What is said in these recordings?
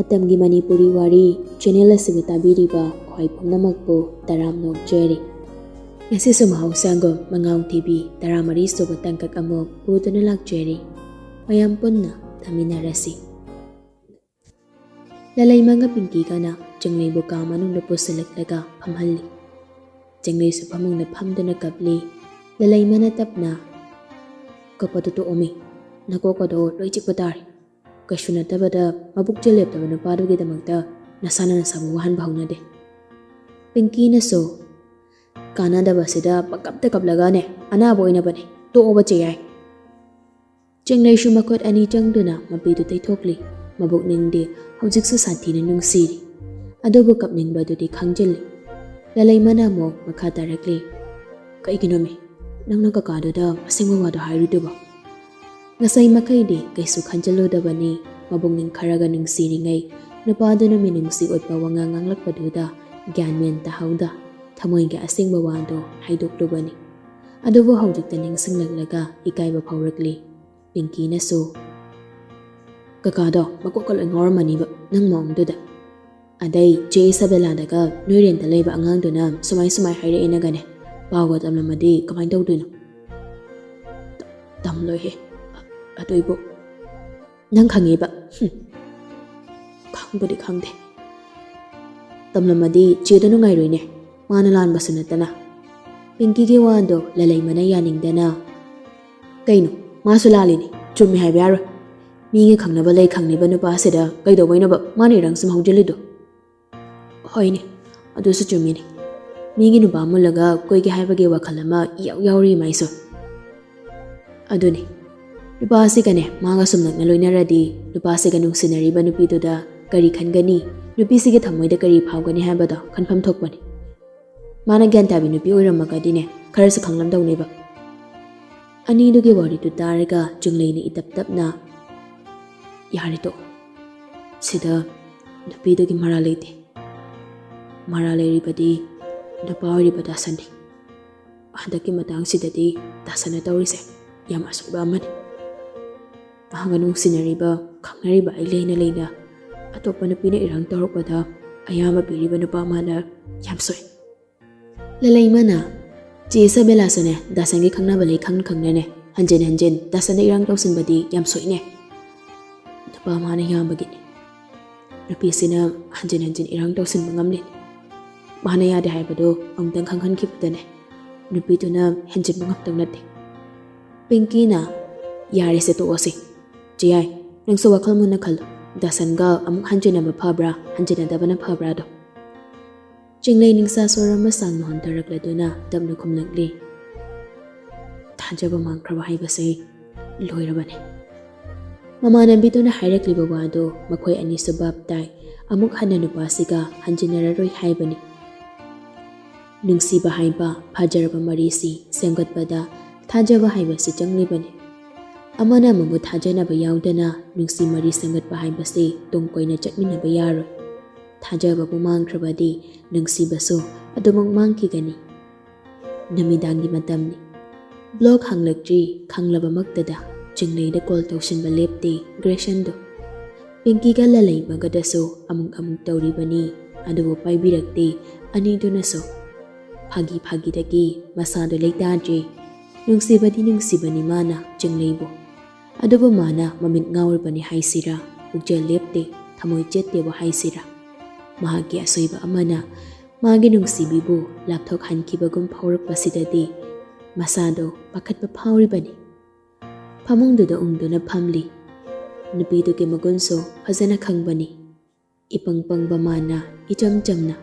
Matamgi Manipuri Wari channel asibu tabiriba khoi phumnamakpu taram nokjeri. Ngasi sumau sango Mangao Thibi taramari soba tangkak amok puduna lakjeri. Mayam punna thaminarasi. Lalay mga pinki kana jenglay buka manung na pusilaglaga pamhali. Jenglay sa pamung na pamduna kapli. Lalay manatap na kapatuto umi. Nakokodo loichik patari. Kashuna tabada mabuk jalep tabana padugi damagda nasana na sabuhan bahuna de. Pinki na so Kanada basida pagkapta kablaga ne anabo ina bane to oba cheyai. Jenglay shumakot ani jangduna mabidu tay thokli mabuk ningde hojik sa sathi na nungsiri. Adobo kapning badudi khangjili. Lalay mana mo makatarakli. Kaikinomi nang nakakado da asingwa wado hairudu ba. Ngasay makaydi kaysu khanjalo da bani mabuk ning kharaga nungsiri ngay napado na minungsi od pawangangang lakpaduda gyanmen tahawda. Thamoy ga asingwa wado haidokdo bani. Adobo hojik taning singlaglaga ikayba pawrakli. Pinki na so kakado makokal ngor mani ba nang mongduda. Aday J Isabella daga nuiren talay ba angang duna sumay hayre ina gane. Bawat amlamadi kamay daw duna. Tamloy he. Adoy bo. Nang khangi ba? Khangbudi khangde. Tamlamadi J danu ngay roy ne. Manalan ba sunatana. Pinki ge wado lalay manayaning dana. Kaino, masulali ni. Chumi hay biyaro. Mingi khangna ba lay khangni ba nupa sida kaido boy na ba manirang sumhaujalido. Hoy ni, ado sa chumi ni. Mingi nupa mo laga koy ki hay bagi wakalama yaw-yawri maiso. Ado ni. Nupa si ka ne, mga sumnag na loy na radi. Nupa si ka nung sinari ba nupito da kari khan gani. Nupi sige thamoy da kari phaw gani hay ba da kanpam thok ba ni. Mana gyan tabi nupi oiram magadi ne, karar sa khanglam daw ni ba. Ani dugi wari tu taraga junglay ni itap-tap na yari to. Sida nupi dugi maralay di. Maralay ribadi nupa ori ba dasan di. Handaki matang sida di dasan na tawri se yam asok ba man. Mahanganong sinari ba kangnari ba ay lay na atop pa nupi na irang tarok pa da ayama piri ba nupa mana yam soy. Lalay mana J Isabella so ne dasangi khangna balay khangna ne hanjen dasan na irang tawsin badi yam soy ne. Nupa mana yam bagin. Nupi sina hanjen irang tawsin mangamlin. Mana yade hay bado ang tang khanghan kipda ne. Nupi to na hanjen mangaptang nate. Pinki na yari se to osi. Jiyay nang sa wakal mo na kal dasan ga amuk hanjen na mapabra hanjen na daba na pabra do. Jenglay ning sa sora masang nohon tarakla do na damno kumlagli. Tanjaba mangkraba hay basay loy rabane. Mamanan bito na hayrakli bawado makoy ani subab tay amuk hananupa siga hanjen na raroy hay bani. Nungsi bahay ba pajaraba marisi semgat bada tanjaba hay basi jenglay bani. Amana mamut hajana ba yawdana nungsi mari semgat bahay basi tungkoy na chakmin na bayaro. Thajaba bumangkrabadi nungsi baso adumang mangki gani. Namidangi matamni. Blog hanglagri khanglaba magdada jenglay da call tawsin ba lepte greshando. Pinki ka lalay magadaso amung tawri bani adubo paibirakte ani do na so. Phagi dagi masado laytadri nungsi bani mana jenglay bo. Adobo mana mamit ngawar bani hay sira ugja lepte thamoy jette bo hay sira. Mahagi asoiba amana magi nungsi bibu lapthok hankibagum phaurak pasidadi masado pakat pa phauri bani. Pamungdo da ungdo na phamli. Nupi do ke magunso phajana khangbani. Ipangpang ba mana ijam na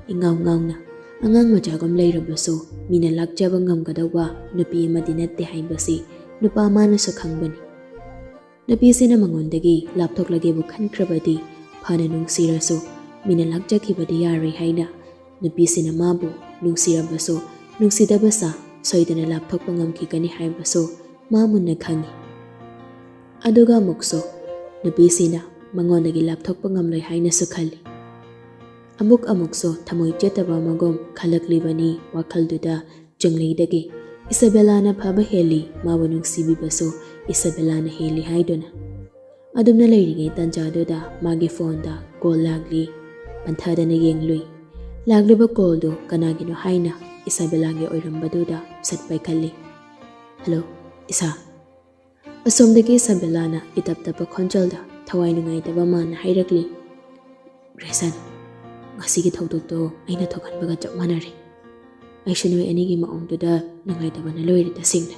ingaw na angang majagam layrabaso mina lakjaba ngamgadawa nupi madinate haibasi nupa mana sa khangbani. Nupi sina mangondagi lapthok lagi bu khankrabadi phana nungsiraso mina lakjakibadi yari haina nupi sina mabu nungsirabaso nungsidabasa soidana lapthok pangamki kani haibaso mamun na khangi. Aduga mukso nupi sina mangondagi lapthok pangamloy haina su khali. Amukso thamoy jetaba magom khalakli bani wakalduda jenglay dagi Isabella na phaba heli mawa nungsibi baso Isabella na heli haidona. ꯑꯗꯨꯝꯅ ꯂꯩꯔꯤꯉꯩ ꯇꯥꯟꯖꯥꯗꯨꯗ ꯃꯥꯒꯤ ꯐꯣꯟꯗ call ꯂꯥꯛꯂꯤ꯫ ꯄꯟꯊꯗꯅ ꯌꯦꯡꯂꯨꯏ꯫ ꯂꯥꯛꯂꯤꯕ ꯀꯣꯜꯗꯨ ꯀꯅꯥꯒꯤꯅꯣ ꯍꯥꯏꯅ ꯏꯁꯥꯕꯦꯂꯥꯒꯤ ꯑꯣꯏꯔꯝꯕꯗꯨꯗ ꯁꯠ ꯄꯥꯏꯈꯠꯂꯤ꯫ Hello ꯏꯁꯥ꯫ ꯑꯁꯣꯝꯗꯒꯤ ꯏꯁꯥꯕꯦꯂꯥꯅ ꯏꯇꯞ ꯇꯞꯄ ꯈꯣꯟꯖꯦꯜꯗ ꯊꯋꯥꯏ ꯅꯨꯡꯉꯥꯏꯇꯕ ꯃꯥꯅ ꯍꯥꯏꯔꯛꯂꯤ꯫ ꯒ꯭ꯔꯦꯁꯟ, ꯉꯁꯤꯒꯤ ꯊꯧꯗꯣꯛꯇꯣ ꯑꯩꯅ ꯊꯣꯛꯍꯟꯕꯒ ꯆꯞ ꯃꯥꯟꯅꯔꯦ꯫ ꯑꯩꯁꯨ ꯅꯣꯏ ꯑꯅꯤꯒꯤ ꯃꯑꯣꯡꯗꯨꯗ ꯅꯨꯡꯉꯥꯏꯇꯕꯅ ꯂꯣꯏꯔꯦ ꯇꯁꯦꯡꯅ꯫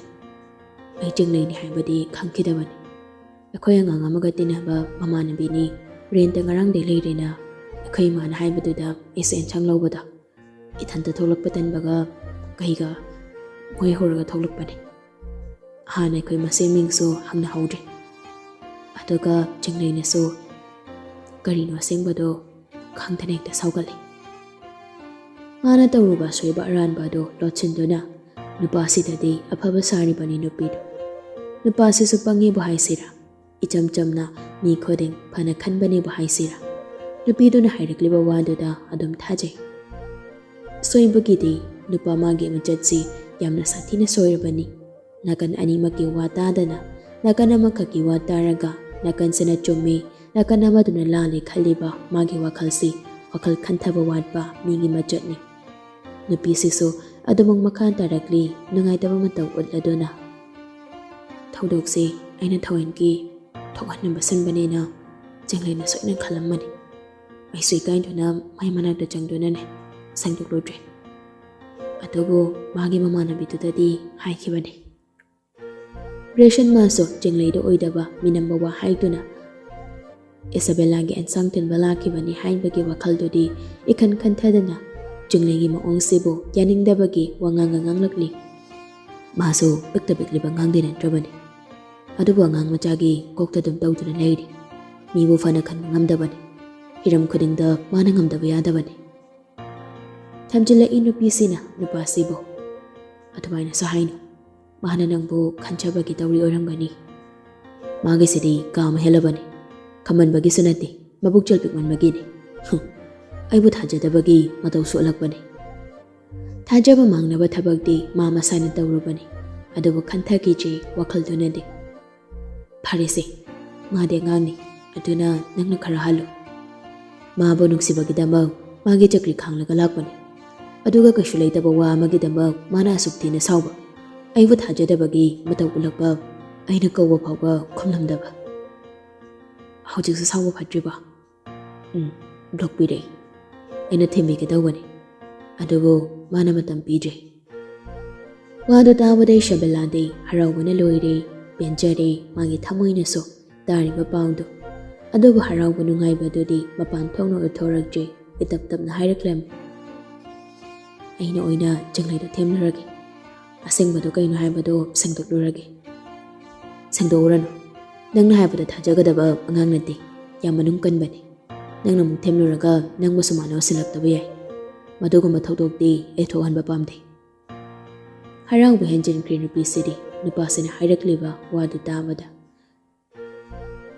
ꯑꯩ ꯆꯤꯡꯂꯩꯅꯤ ꯍꯥꯏꯕꯗꯤ ꯈꯪꯈꯤꯗꯕꯅꯤ꯫ ꯑꯩꯈꯣꯏ ꯑꯉꯥꯡ ꯑꯃꯒ ꯇꯤꯟꯅꯕ ꯃꯃꯥꯟꯅꯕꯤꯅꯤ, ꯔꯦꯟꯇ ꯉꯔꯥꯡꯗꯩ ꯂꯩꯔꯦꯅ ꯑꯩꯈꯣꯏ ꯏꯃꯥꯅ ꯍꯥꯏꯕꯗꯨꯗ ꯑꯩꯁꯦ ꯑꯦꯟꯁꯥꯡ ꯂꯧꯕꯗ ꯏꯊꯟꯇ ꯊꯣꯛꯂꯛꯄ ꯇꯟꯕꯒ ꯀꯩꯒ ꯃꯣꯏ ꯍꯧꯔꯒ ꯊꯣꯛꯂꯛꯄꯅꯤ꯫ ꯍꯥꯟꯅ ꯑꯩꯈꯣꯏ ꯃꯁꯦꯟ ꯃꯤꯡꯁꯨ ꯍꯪꯅꯍꯧꯗ꯭ꯔꯦ꯫ ꯑꯗꯨꯒ ꯆꯤꯡꯂꯩꯅꯁꯨ ꯀꯔꯤꯅꯣ ꯑꯁꯦꯡꯕꯗꯣ ꯈꯪꯗꯅ ꯍꯦꯛꯇ ꯁꯥꯎꯒꯠꯂꯤ꯫ ꯃꯥꯅ ꯇꯧꯔꯨꯕ ꯑꯁꯣꯏꯕ ꯑꯔꯥꯟꯕ ꯑꯗꯨ ꯂꯣꯠꯁꯤꯟꯗꯨꯅ ꯅꯨꯄꯥꯁꯤꯗꯗꯤ ꯑꯐꯕ ꯁꯥꯔꯤꯕꯅꯤ ꯅꯨꯄꯤꯗꯨ꯫ ꯅꯨꯄꯥꯁꯤꯁꯨ ꯄꯪꯉꯤꯕꯨ ꯍꯥꯏꯁꯤꯔꯥ, ꯏꯆꯝ ꯆꯝꯅ ꯃꯤ ꯈꯨꯗꯤꯡ ꯐꯅ ꯈꯟꯕꯅꯤꯕꯨ ꯍꯥꯏꯁꯤꯔꯥ, ꯅꯨꯄꯤꯗꯨꯅ ꯍꯥꯏꯔꯛꯂꯤꯕ ꯋꯥꯗꯨꯗ ꯑꯗꯨꯝ ꯊꯥꯖꯩ꯫ ꯁꯣꯏꯕꯒꯤꯗꯤ ꯅꯨꯄꯥ ꯃꯥꯒꯤ ꯃꯆꯠꯁꯤ ꯌꯥꯝꯅ ꯁꯥꯊꯤꯅ ꯁꯣꯏꯔꯕꯅꯤ꯫ ꯅꯥꯀꯟ ꯑꯅꯤꯃꯛꯀꯤ ꯋꯥ ꯇꯥꯗꯅ, ꯅꯥꯀꯟ ꯑꯃꯈꯛꯀꯤ ꯋꯥ ꯇꯥꯔꯒ ꯅꯥꯀꯟꯁꯤꯅ ꯆꯨꯝꯃꯤ, ꯅꯥꯀꯟ ꯑꯃꯗꯨꯅ ꯂꯥꯜꯂꯤ ꯈꯜꯂꯤꯕ ꯃꯥꯒꯤ ꯋꯥꯈꯜꯁꯤ ꯋꯥꯈꯜ ꯈꯟꯊꯕ ꯋꯥꯠꯄ ꯃꯤꯒꯤ ꯃꯆꯠꯅꯤ꯫ ꯅꯨꯄꯤꯁꯤꯁꯨ ꯑꯗꯨꯃꯛ ꯃꯈꯥ ꯇꯥꯔꯛꯂꯤ ꯅꯨꯡꯉꯥꯏꯇꯕ ꯃꯇꯧ ꯎꯠꯂꯗꯨꯅ꯫ ꯊꯧꯗꯣꯛꯁꯤ ꯑꯩꯅ ꯊꯑꯣꯏꯟꯀꯤ ꯊꯣꯛꯍꯟꯅꯕ ꯁꯤꯟꯕꯅꯦꯅ ꯆꯤꯡꯂꯩꯅ ꯁꯣꯏꯅ ꯈꯜꯂꯝꯃꯅꯤ꯫ ꯑꯩꯁꯨ ꯏꯀꯥꯏꯗꯨꯅ ꯃꯥꯏ ꯃꯅꯥꯛꯇ ꯆꯪꯗꯨꯅꯅꯦ ꯁꯦꯡꯗꯣꯛꯂꯨꯗ꯭ꯔꯦ꯫ ꯑꯗꯨꯕꯨ ꯃꯥꯒꯤ ꯃꯃꯥꯟꯅꯕꯤꯗꯨꯗꯗꯤ ꯍꯥꯏꯈꯤꯕꯅꯤ꯫ ꯒ꯭ꯔꯦꯁꯟ ꯃꯥꯁꯨ ꯆꯤꯡꯂꯩꯗ ꯑꯣꯏꯗꯕ ꯃꯤꯅꯝꯕ ꯋꯥ ꯍꯥꯏꯗꯨꯅ ꯏꯁꯥꯕꯦꯂꯥꯒꯤ ꯑꯦꯟꯁꯥꯡ ꯊꯤꯟꯕ ꯂꯥꯛꯈꯤꯕꯅꯤ ꯍꯥꯏꯕꯒꯤ ꯋꯥꯈꯜꯗꯨꯗꯤ ꯏꯈꯟ ꯈꯟꯊꯗꯅ ꯆꯤꯡꯂꯩꯒꯤ ꯃꯑꯣꯡꯁꯤꯕꯨ ꯌꯥꯅꯤꯡꯗꯕꯒꯤ ꯋꯥꯉꯥꯡꯒ ꯉꯥꯡꯂꯛꯂꯤ꯫ ꯃꯥꯁꯨ ꯄꯤꯛꯇ ꯄꯤꯛꯂꯤꯕ ꯑꯉꯥꯡꯗꯤ ꯅꯠꯇ꯭ꯔꯕꯅꯤ꯫ ꯑꯗꯨꯕꯨ ꯑꯉꯥꯡ ꯃꯆꯥꯒꯤ ꯀꯣꯛꯇ ꯑꯗꯨꯝ ꯇꯧꯗꯨꯅ ꯂꯩꯔꯤ꯫ ꯃꯤꯕꯨ ꯐꯅ ꯈꯟꯕ ꯉꯝꯗꯕꯅꯤ꯫ ꯍꯤꯔꯝ ꯈꯨꯗꯤꯡꯗ ꯃꯥꯅ ꯉꯝꯗꯕ ꯌꯥꯗꯕꯅꯤ꯫ ꯊꯝꯖꯤꯜꯂꯛꯏ ꯅꯨꯄꯤꯁꯤꯅ ꯅꯨꯄꯥꯁꯤꯕꯨ꯫ ꯑꯗꯨꯃꯥꯏꯅꯁꯨ ꯍꯥꯏꯅꯨ꯫ ꯃꯥꯅ ꯅꯪꯕꯨ ꯈꯟꯖꯕꯒꯤ ꯇꯧꯔꯤ ꯑꯣꯏꯔꯝꯒꯅꯤ꯫ ꯃꯥꯒꯤꯁꯤꯗꯤ ꯀꯥ ꯑꯃ ꯍꯦꯜꯂꯕꯅꯤ꯫ ꯈꯝꯃꯟꯕꯒꯤꯁꯨ ꯅꯠꯇꯦ, ꯃꯕꯨꯛꯆꯦꯜ ꯄꯤꯛꯃꯟꯕꯒꯤꯅꯤ꯫ ꯑꯩꯕꯨ ꯊꯥꯖꯗꯕꯒꯤ ꯃꯇꯧ ꯁꯣꯛꯂꯛꯄꯅꯤ꯫ ꯊꯥꯖꯕ ꯃꯥꯡꯅꯕ ꯊꯕꯛꯇꯤ ꯃꯥ ꯃꯁꯥꯅ ꯇꯧꯔꯨꯕꯅꯤ꯫ ꯑꯗꯨꯕꯨ ꯈꯟꯊꯈꯤꯗ꯭ꯔꯤ ꯋꯥꯈꯜꯗꯨꯅꯗꯤ꯫ ꯐꯔꯦꯁꯦ, ꯃꯥꯗꯤ ꯑꯉꯥꯡꯅꯤ, ꯑꯗꯨꯅ ꯅꯪꯅ ꯈꯔ ꯍꯜꯂꯨ꯫ ꯃꯥꯕꯨ ꯅꯨꯡꯁꯤꯕꯒꯤꯗꯃꯛ ꯃꯥꯒꯤ ꯆꯀ꯭ꯔꯤ ꯈꯥꯡꯂꯒ ꯂꯥꯛꯄꯅꯤ꯫ ꯑꯗꯨꯒ ꯀꯩꯁꯨ ꯂꯩꯇꯕ ꯋꯥ ꯑꯃꯒꯤꯗꯃꯛ ꯃꯥꯅ ꯑꯁꯨꯛ ꯊꯤꯅ ꯁꯥꯎꯕ, ꯑꯩꯕꯨ ꯊꯥꯖꯗꯕꯒꯤ ꯃꯇꯧ ꯎꯠꯂꯛꯄ, ꯑꯩꯅ ꯀꯧꯕ ꯐꯥꯎꯕ ꯈꯨꯝꯂꯝꯗꯕ꯫ ꯍꯧꯖꯤꯛꯁꯨ ꯁꯥꯎꯕ ꯐꯠꯇ꯭ꯔꯤꯕ? ꯕ꯭ꯂꯣꯛ ꯄꯤꯔꯛꯏ꯫ ꯑꯩꯅ ꯊꯦꯝꯕꯤꯒꯦ ꯇꯧꯕꯅꯤ, ꯑꯗꯨꯕꯨ ꯃꯥꯅ ꯃꯇꯝ ꯄꯤꯗ꯭ꯔꯦ꯫ ꯋꯥꯗꯨ ꯇꯥꯕꯗ ꯏꯁꯥꯕꯦꯂꯥꯗꯤ ꯍꯔꯥꯎꯕꯅ ꯂꯣꯏꯔꯦ, ꯄꯦꯟꯖꯔꯦ ꯃꯥꯒꯤ ꯊꯃꯣꯏꯅꯁꯨ ꯇꯥꯔꯤꯕ ꯄꯥꯎꯗꯨ꯫ ꯑꯗꯨꯕꯨ ꯍꯔꯥꯎꯕ ꯅꯨꯡꯉꯥꯏꯕꯗꯨꯗꯤ ꯃꯄꯥꯟ ꯊꯣꯛꯅ ꯎꯠꯊꯣꯔꯛꯇ꯭ꯔꯤ꯫ ꯏꯇꯞ ꯇꯞꯅ ꯍꯥꯏꯔꯛꯂꯝꯃꯤ꯫ ꯑꯩꯅ ꯑꯣꯏꯅ ꯆꯤꯡꯂꯩꯗ ꯊꯦꯝꯂꯨꯔꯒꯦ꯫ ꯑꯁꯦꯡꯕꯗꯨ ꯀꯩꯅꯣ ꯍꯥꯏꯕꯗꯨ ꯁꯦꯡꯗꯣꯛꯂꯨꯔꯒꯦ꯫ ꯁꯦꯡꯗꯣꯛꯎꯔꯅꯨ꯫ ꯅꯪꯅ ꯍꯥꯏꯕꯗ ꯊꯥꯖꯒꯗꯕ ꯑꯉꯥꯡ ꯅꯠꯇꯦ, ꯌꯥꯝ ꯃꯅꯨꯡ ꯀꯟꯕꯅꯤ꯫ ꯅꯪꯅ ꯑꯃꯨꯛ ꯊꯦꯝꯂꯨꯔꯒ ꯅꯪꯕꯨꯁꯨ ꯃꯥꯅ ꯎꯁꯤꯜꯂꯛꯇꯕ ꯌꯥꯏ꯫ ꯃꯗꯨꯒꯨꯝꯕ ꯊꯧꯗꯣꯛꯇꯤ ꯑꯩ ꯊꯣꯛꯍꯟꯕ ꯄꯥꯝꯗꯦ꯫ ꯍꯔꯥꯎꯕ ꯍꯦꯟꯖꯤꯟꯈ꯭ꯔꯦ ꯅꯨꯄꯤꯁꯤꯗꯤ ꯅꯨꯄꯥꯁꯤꯅ ꯍꯥꯏꯔꯛꯂꯤꯕ ꯋꯥꯗꯨ ꯇꯥꯕꯗ꯫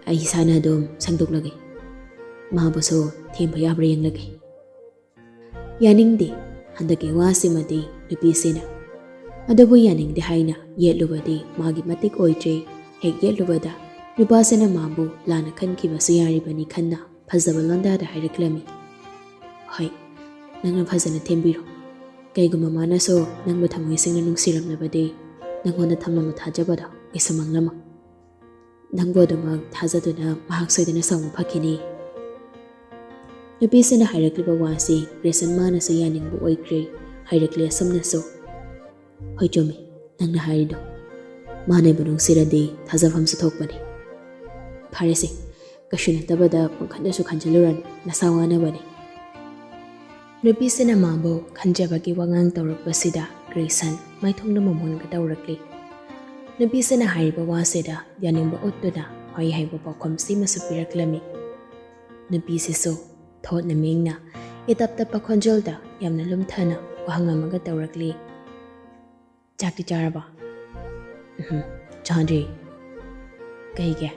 ꯑꯩ ꯏꯁꯥꯅ ꯑꯗꯨꯝ ꯁꯦꯡꯗꯣꯛꯂꯒꯦ꯫ ꯃꯥꯕꯨꯁꯨ ꯊꯦꯝꯕ ꯌꯥꯕ꯭ꯔꯥ ꯌꯦꯡꯂꯒꯦ꯫ ꯌꯥꯅꯤꯡꯗꯦ ꯍꯟꯗꯛꯀꯤ ꯋꯥꯁꯤꯃꯗꯤ ꯅꯨꯄꯤꯁꯤꯅ꯫ ꯑꯗꯨꯕꯨ ꯌꯥꯅꯤꯡꯗꯦ ꯍꯥꯏꯅ ꯌꯦꯠꯂꯨꯕꯗꯤ ꯃꯥꯒꯤ ꯃꯇꯤꯛ ꯑꯣꯏꯗ꯭ꯔꯦ꯫ ꯍꯦꯛ ꯌꯦꯠꯂꯨꯕꯗ ꯅꯨꯄꯥꯁꯤꯅ ꯃꯥꯕꯨ ꯂꯥꯟꯅ ꯈꯟꯈꯤꯕꯁꯨ ꯌꯥꯔꯤꯕꯅꯤ ꯈꯟꯅ ꯐꯖꯕ ꯂꯣꯟꯗꯥꯗ ꯍꯥꯏꯔꯛꯂꯝꯃꯤ꯫ ꯍꯣꯏ, ꯅꯪꯅ ꯐꯖꯅ ꯊꯦꯝꯕꯤꯔꯣ꯫ ꯀꯩꯒꯨꯝꯕ ꯃꯥꯅꯁꯨ ꯅꯪꯕꯨ ꯊꯃꯣꯏ ꯁꯦꯡꯅ ꯅꯨꯡꯁꯤꯔꯝꯂꯕꯗꯤ ꯅꯪꯉꯣꯟꯗ ꯊꯝꯂꯝꯕ ꯊꯥꯖꯕꯗꯣ ꯀꯩꯁꯨ ꯃꯥꯡꯂꯝꯃꯣꯏ꯫ ꯅꯪꯕꯨ ꯑꯗꯨꯃꯛ ꯊꯥꯖꯗꯨꯅ ꯃꯍꯥꯛ ꯁꯣꯏꯗꯅ ꯁꯥꯎꯕ ꯐꯈꯤꯅꯤ꯫ ꯅꯨꯄꯤꯁꯤꯅ ꯍꯥꯏꯔꯛꯂꯤꯕ ꯋꯥꯁꯤ ꯒ꯭ꯔꯦꯁꯟ ꯃꯥꯅꯁꯨ ꯌꯥꯅꯤꯡꯕ ꯑꯣꯏꯈ꯭ꯔꯦ꯫ ꯍꯥꯏꯔꯛꯂꯤ ꯑꯁꯨꯝꯅꯁꯨ꯫ ꯍꯣꯏ ꯆꯨꯝꯃꯤ ꯅꯪꯅ ꯍꯥꯏꯔꯤꯗꯣ꯫ ꯃꯥꯅꯕꯨ ꯅꯨꯡꯁꯤꯔꯗꯤ ꯊꯥꯖꯐꯝꯁꯨ ꯊꯣꯛꯄꯅꯤ꯫ ꯐꯔꯦꯁꯦ, ꯀꯩꯁꯨ ꯅꯠꯇꯕꯗ ꯄꯪꯈꯟꯗꯁꯨ ꯈꯟꯖꯤꯜꯂꯨꯔꯅꯨ, ꯅꯁꯥ ꯋꯥꯅꯕꯅꯤ꯫ ꯅꯨꯄꯤꯁꯤꯅ ꯃꯥꯕꯨ ꯈꯟꯖꯕꯒꯤ ꯋꯥꯉꯥꯡ ꯇꯧꯔꯛꯄꯁꯤꯗ ꯒ꯭ꯔꯦꯁꯟ ꯃꯥꯏꯊꯣꯡꯗ ꯃꯃꯣꯟꯒ ꯇꯧꯔꯛꯂꯤ꯫ ꯅꯨꯄꯤꯁꯤꯅ ꯍꯥꯏꯔꯤꯕ ꯋꯥꯁꯤꯗ ꯌꯥꯅꯤꯡꯕ ꯎꯠꯇꯨꯅ ꯍꯣꯏ ꯍꯥꯏꯕ ꯄꯥꯎꯈꯨꯝ ꯁꯤꯃꯁꯨ ꯄꯤꯔꯛꯂꯝꯃꯤ꯫ ꯅꯨꯄꯤꯁꯤꯁꯨ ꯊꯣꯠꯅ ꯃꯤꯡꯅ ꯏꯇꯞ ꯇꯞꯄ ꯈꯣꯟꯖꯦꯜꯗ ꯌꯥꯝꯅ ꯂꯨꯝꯊꯅ ꯋꯥꯍꯪ ꯑꯃꯒ ꯇꯧꯔꯛꯂꯤ꯫ ꯆꯥꯛꯇꯤ ꯆꯥꯔꯕ? ꯆꯥꯗ꯭ꯔꯤ꯫ ꯀꯩꯒꯤ?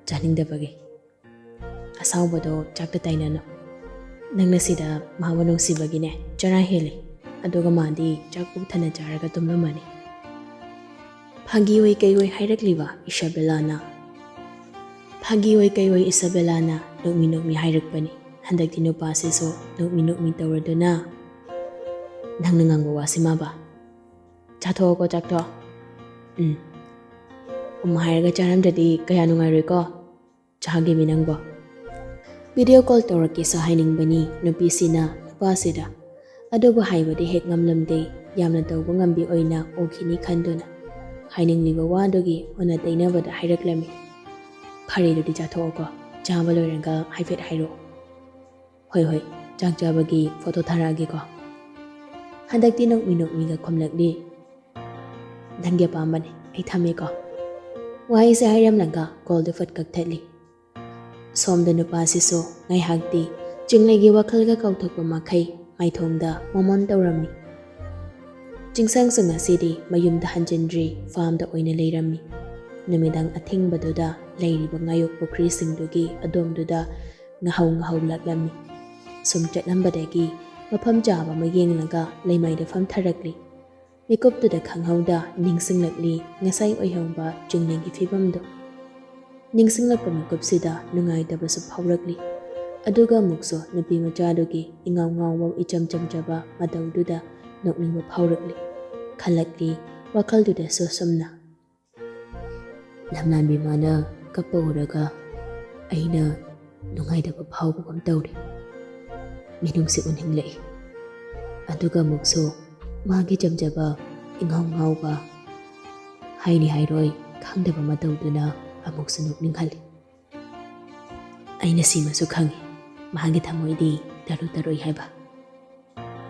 ꯆꯥꯅꯤꯡꯗꯕꯒꯤ꯫ ꯑꯁꯥꯎꯕꯗꯣ ꯆꯥꯛꯇ ꯇꯥꯏꯅꯅꯨ꯫ ꯅꯪꯅ ꯁꯤꯗ ꯃꯥꯕꯨ ꯅꯨꯡꯁꯤꯕꯒꯤꯅꯦ ꯆꯔꯥ ꯍꯦꯜꯂꯤ, ꯑꯗꯨꯒ ꯃꯥꯗꯤ ꯆꯥꯛ ꯄꯨꯛ ꯊꯟꯅ ꯆꯥꯔꯒ ꯇꯨꯝꯂꯝꯃꯅꯤ꯫ ꯐꯥꯒꯤ ꯑꯣꯏ ꯀꯩ ꯑꯣꯏ ꯍꯥꯏꯔꯛꯂꯤꯕ ꯏꯁꯥꯕꯦꯂꯥꯅ ꯐꯥꯒꯤ ꯑꯣꯏ ꯀꯩ ꯑꯣꯏ ꯏꯁꯥꯕꯦꯂꯥꯅ ꯅꯣꯛꯃꯤ ꯍꯥꯏꯔꯛꯄꯅꯤ꯫ ꯍꯟꯗꯛꯇꯤ ꯅꯨꯄꯥꯁꯤꯁꯨ ꯅꯣꯛꯃꯤ ꯇꯧꯔꯗꯨꯅ ꯅꯪꯅ ꯉꯥꯡꯕ ꯋꯥꯁꯤꯃꯕ ꯆꯥꯊꯣꯛꯑꯣꯀꯣ ꯆꯥꯛꯇꯣ꯫ ꯍꯥꯏꯔꯒ ꯆꯥꯔꯝꯗ꯭ꯔꯗꯤ ꯀꯌꯥ ꯅꯨꯡꯉꯥꯏꯔꯣꯏꯀꯣ꯫ ꯆꯥꯒꯦꯃꯤ ꯅꯪꯕꯣ꯫ ꯚꯤꯗꯤꯑꯣ ꯀꯣꯜ ꯇꯧꯔꯛꯀꯦꯁꯨ ꯍꯥꯏꯅꯤꯡꯕꯅꯤ ꯅꯨꯄꯤꯁꯤꯅ ꯅꯨꯄꯥꯁꯤꯗ, ꯑꯗꯨꯕꯨ ꯍꯥꯏꯕꯗꯤ ꯍꯦꯛ ꯉꯝꯂꯝꯗꯦ, ꯌꯥꯝꯅ ꯇꯧꯕ ꯉꯝꯕꯤ ꯑꯣꯏꯅ ꯎꯈꯤꯅꯤ ꯈꯟꯗꯨꯅ ꯍꯥꯏꯅꯤꯡꯂꯤꯕ ꯋꯥꯗꯨꯒꯤ ꯑꯣꯟꯅ ꯇꯩꯅꯕꯗ ꯍꯥꯏꯔꯛꯂꯝꯃꯤ꯫ ꯐꯔꯦ ꯑꯗꯨꯗꯤ ꯆꯥꯊꯣꯛꯑꯣꯀꯣ, ꯆꯥꯕ ꯂꯣꯏꯔꯒ ꯍꯥꯏꯐꯦꯠ ꯍꯥꯏꯔꯛꯑꯣ꯫ ꯍꯣꯏ ꯆꯥꯛ ꯆꯥꯕꯒꯤ ꯐꯣꯇꯣ ꯊꯥꯔꯛꯑꯒꯦꯀꯣ꯫ ꯍꯟꯗꯛꯇꯤ ꯅꯣꯛꯃꯤꯒ ꯈꯨꯝꯂꯛꯂꯤ꯫ ꯅꯪꯒꯤ ꯑꯄꯥꯝꯕꯅꯤ, ꯑꯩ ꯊꯝꯃꯦꯀꯣ꯫ ꯋꯥꯍꯩꯁꯦ ꯍꯥꯏꯔꯝꯂꯒ ꯀꯣꯜꯗꯨ ꯐꯠ ꯀꯛꯊꯠꯂꯤ꯫ ꯁꯣꯝꯗ ꯅꯨꯄꯥꯁꯤꯁꯨ ꯉꯥꯏꯍꯥꯛꯇꯤ ꯆꯤꯡꯂꯩꯒꯤ ꯋꯥꯈꯜꯒ ꯀꯥꯎꯊꯣꯛꯄ ꯃꯈꯩ ꯃꯥꯏꯊꯣꯡꯗ ꯃꯣꯃꯣꯟ ꯇꯧꯔꯝꯃꯤ꯫ ꯆꯤꯡꯁꯥꯡꯁꯨ ꯉꯁꯤꯗꯤ ꯃꯌꯨꯝꯗ ꯍꯟꯖꯤꯟꯗ꯭ꯔꯤ ꯐꯥꯔꯝꯗ ꯑꯣꯏꯅ ꯂꯩꯔꯝꯃꯤ꯫ ꯅꯨꯃꯤꯗꯥꯡ ꯑꯊꯦꯡꯕꯗꯨꯗ ꯂꯩꯔꯤꯕ ꯉꯥꯌꯣꯛ ꯄꯨꯈ꯭ꯔꯤꯁꯤꯡꯗꯨꯒꯤ ꯑꯗꯣꯝꯗꯨꯗ ꯉꯥꯍꯧ ꯂꯥꯛꯂꯝꯃꯤ꯫ ꯁꯨꯝ ꯆꯠꯂꯝꯕꯗꯒꯤ ꯃꯐꯝ ꯆꯥꯕ ꯑꯃ ꯌꯦꯡꯂꯒ ꯂꯩꯃꯥꯏꯗ ꯐꯝꯊꯔꯛꯂꯤ꯫ ꯃꯤꯀꯨꯞꯇꯨꯗ ꯈꯪꯍꯧꯗ ꯅꯤꯡꯁꯤꯡꯂꯛꯂꯤ ꯉꯁꯥꯏ ꯑꯣꯏꯍꯧꯕ ꯆꯤꯡꯂꯩꯒꯤ ꯐꯤꯕꯝꯗꯨ꯫ ꯅꯤꯡꯁꯤꯡꯂꯛꯄ ꯃꯤꯀꯨꯞꯁꯤꯗ ꯅꯨꯡꯉꯥꯏꯇꯕꯁꯨ ꯐꯥꯎꯔꯛꯂꯤ꯫ ꯑꯗꯨꯒ ꯑꯃꯨꯛꯁꯨ ꯅꯨꯄꯤ ꯃꯆꯥꯗꯨꯒꯤ ꯏꯉꯥꯎ ꯉꯥꯎꯕ ꯏꯆꯝ ꯆꯝꯖꯕ ꯃꯇꯧꯗꯨꯗ ꯅꯣꯛꯅꯤꯡꯕ ꯐꯥꯎꯔꯛꯂꯤ꯫ ꯈꯜꯂꯛꯂꯤ ꯋꯥꯈꯜꯗꯨꯗꯁꯨ ꯁꯨꯝꯅ, ꯂꯝꯂꯥꯟꯕꯤ ꯃꯥꯅ ꯀꯞꯄ ꯎꯔꯒ ꯑꯩꯅ ꯅꯨꯡꯉꯥꯏꯇꯕ ꯐꯥꯎꯕꯒꯨꯝ ꯇꯧꯔꯤ꯫ ꯃꯤꯅꯨꯡꯁꯤ ꯎꯅꯤꯡꯂꯛꯏ꯫ ꯑꯗꯨꯒ ꯑꯃꯨꯛꯁꯨ ꯃꯥꯒꯤ ꯆꯝꯖꯕ ꯏꯉꯥꯎ ꯉꯥꯎꯕ ꯍꯥꯏꯅꯤ ꯍꯥꯏꯔꯣꯏ ꯈꯪꯗꯕ ꯃꯇꯧꯗꯨꯅ ꯑꯃꯨꯛꯁꯨ ꯅꯣꯛꯅꯤꯡꯍꯜꯂꯤ꯫ ꯑꯩꯅ ꯁꯤꯃꯁꯨ ꯈꯪꯉꯤ, ꯃꯥꯒꯤ ꯊꯃꯣꯏꯗꯤ ꯇꯔꯨ ꯍꯥꯏꯕ꯫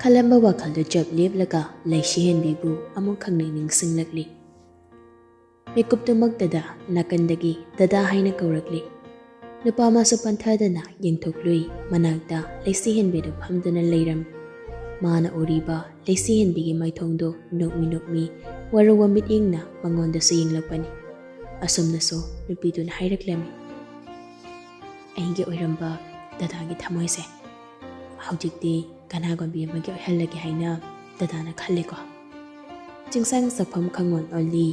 ꯈꯜꯂꯝꯕ ꯋꯥꯈꯜꯗꯨ ꯆꯞ ꯂꯦꯞꯂꯒ ꯂꯩꯁꯤꯍꯦꯟꯕꯤꯕꯨ ꯑꯃꯨꯛ ꯈꯪꯅꯤꯡ ꯅꯤꯡꯁꯤꯡꯂꯛꯂꯤ꯫ ꯃꯤꯀꯨꯞꯇꯨꯃꯛꯇꯗ ꯅꯥꯀꯟꯗꯒꯤ ꯗꯗꯥ ꯍꯥꯏꯅ ꯀꯧꯔꯛꯂꯤ꯫ ꯅꯨꯄꯥ ꯑꯃꯁꯨ ꯄꯟꯊꯗꯅ ꯌꯦꯡꯊꯣꯛꯂꯨꯏ ꯃꯅꯥꯛꯇ ꯂꯩꯁꯤꯍꯦꯟꯕꯤꯗꯨ ꯐꯝꯗꯨꯅ ꯂꯩꯔꯝꯃꯤ꯫ ꯃꯥꯅ ꯎꯔꯤꯕ ꯂꯩꯁꯤꯍꯦꯟꯕꯤꯒꯤ ꯃꯥꯏꯊꯣꯡꯗꯨ ꯅꯣꯛꯃꯤ ꯋꯥꯔꯧꯕ ꯃꯤꯠꯌꯦꯡꯅ ꯃꯉꯣꯟꯗꯁꯨ ꯌꯦꯡꯂꯛꯄꯅꯤ꯫ ꯑꯁꯨꯝꯅꯁꯨ ꯅꯨꯄꯤꯗꯨꯅ ꯍꯥꯏꯔꯛꯂꯝꯃꯤ꯫ ꯑꯩꯒꯤ ꯑꯣꯏꯔꯝꯕ ꯗꯗꯥꯒꯤ ꯊꯃꯣꯏꯁꯦ ꯍꯧꯖꯤꯛꯇꯤ ꯀꯅꯥꯒꯨꯝꯕꯤ ꯑꯃꯒꯤ ꯑꯣꯏꯍꯜꯂꯒꯦ ꯍꯥꯏꯅ ꯗꯗꯥꯅ ꯈꯜꯂꯦꯀꯣ꯫ ꯆꯤꯡꯁꯥꯡ ꯁꯛꯐꯝ ꯈꯪꯉꯣꯟ ꯑꯣꯜꯂꯤ꯫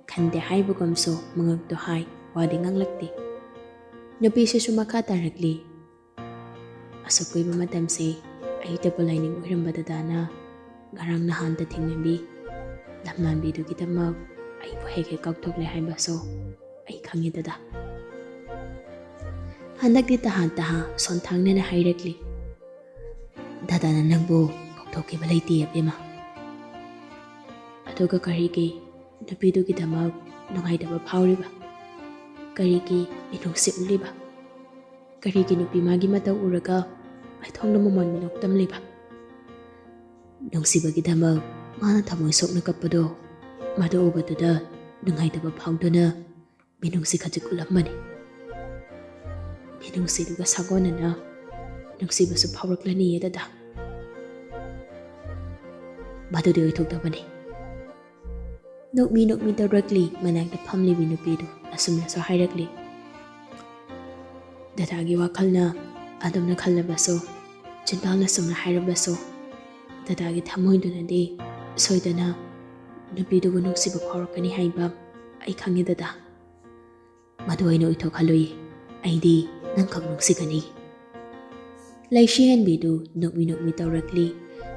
ꯈꯟꯗꯦ ꯍꯥꯏꯕꯒꯨꯝꯁꯨ ꯃꯉꯛꯇꯨ ꯍꯥꯏ, ꯋꯥꯗꯤ ꯉꯥꯡꯂꯛꯇꯦ꯫ ꯅꯨꯄꯤꯁꯤꯁꯨ ꯃꯈꯥ ꯇꯥꯔꯛꯂꯤ꯫ ꯑꯁꯨꯛ ꯀꯨꯏꯕ ꯃꯇꯝꯁꯦ ꯑꯩꯇꯕꯨ ꯂꯥꯏꯅꯤꯡ ꯑꯣꯏꯔꯝꯕ ꯗꯗꯥꯅ ꯉꯔꯥꯡ ꯅꯍꯥꯟꯗ ꯊꯦꯡꯅꯕꯤ ꯂꯝꯂꯥꯟꯕꯤꯗꯨꯒꯤꯗꯃꯛ ꯑꯩꯕꯨ ꯍꯦꯛ ꯀꯥꯎꯊꯣꯛꯂꯦ ꯍꯥꯏꯕꯁꯨ ꯑꯩ ꯈꯪꯉꯤ ꯗꯗꯥ꯫ ꯍꯟꯗꯛꯇꯤ ꯇꯍꯥ ꯁꯣꯟꯊꯥꯡꯅꯅ ꯍꯥꯏꯔꯛꯂꯤ꯫ ꯗꯗꯥꯅ ꯅꯪꯕꯨ ꯀꯥꯎꯊꯣꯛꯈꯤꯕ ꯂꯩꯇꯦ ꯑꯕꯦꯝꯃ꯫ ꯑꯗꯨꯒ ꯀꯔꯤꯒꯤ ꯅꯨꯄꯤꯗꯨꯒꯤꯗꯃꯛ ꯅꯨꯡꯉꯥꯏꯇꯕ ꯐꯥꯎꯔꯤꯕ? ꯀꯔꯤꯒꯤ ꯃꯤꯅꯨꯡꯁꯤ ꯎꯠꯂꯤꯕ? ꯀꯔꯤꯒꯤ ꯅꯨꯄꯤ ꯃꯥꯒꯤ ꯃꯇꯧ ꯎꯔꯒ ꯃꯥꯏꯊꯣꯡꯗ ꯃꯣꯃꯣꯟ ꯃꯤꯅꯣꯛ ꯇꯝꯂꯤꯕ? ꯅꯨꯡꯁꯤꯕꯒꯤꯗꯃꯛ ꯃꯥꯅ ꯊꯃꯣꯏ ꯁꯣꯛꯅ ꯀꯞꯄꯗꯣ, ꯃꯗꯨ ꯎꯕꯗꯨꯗ ꯅꯨꯡꯉꯥꯏꯇꯕ ꯐꯥꯎꯗꯨꯅ ꯃꯤꯅꯨꯡꯁꯤ ꯈꯖꯤꯛ ꯎꯠꯂꯝꯕꯅꯤ꯫ ꯃꯤꯅꯨꯡꯁꯤꯗꯨꯒ ꯁꯥꯒꯣꯟꯅꯅ ꯅꯨꯡꯁꯤꯕꯁꯨ ꯐꯥꯎꯔꯛꯂꯅꯤꯌꯦ ꯗꯗꯥ꯫ ꯃꯗꯨꯗꯤ ꯑꯣꯏꯊꯣꯛꯇꯕꯅꯤ꯫ ꯅꯣꯛꯃꯤ ꯇꯧꯔꯛꯂꯤ ꯃꯅꯥꯛꯇ ꯐꯝꯂꯤꯕꯤ ꯅꯨꯄꯤꯗꯨ ꯑꯁꯨꯝꯅꯁꯨ ꯍꯥꯏꯔꯛꯂꯤ꯫ ꯗꯗꯥꯒꯤ ꯋꯥꯈꯜꯅ ꯑꯗꯨꯝꯅ ꯈꯜꯂꯕꯁꯨ, ꯆꯤꯟꯕꯥꯜꯅ ꯁꯨꯝꯅ ꯍꯥꯏꯔꯕꯁꯨ, ꯗꯗꯥꯒꯤ ꯊꯃꯣꯏꯗꯨꯅꯗꯤ ꯁꯣꯏꯗꯅ ꯅꯨꯄꯤꯗꯨꯕꯨ ꯅꯨꯡꯁꯤꯕ ꯐꯥꯎꯔꯛꯀꯅꯤ ꯍꯥꯏꯕ ꯑꯩ ꯈꯪꯉꯤ ꯗꯗꯥ꯫ ꯃꯗꯨ ꯑꯩꯅ ꯑꯣꯏꯊꯣꯛꯍꯜꯂꯨꯏ꯫ ꯑꯩꯗꯤ ꯅꯪꯈꯛ ꯅꯨꯡꯁꯤꯒꯅꯤ꯫ ꯂꯩꯁꯤꯍꯦꯟꯕꯤꯗꯨ ꯅꯣꯛꯃꯤ ꯇꯧꯔꯛꯂꯤ꯫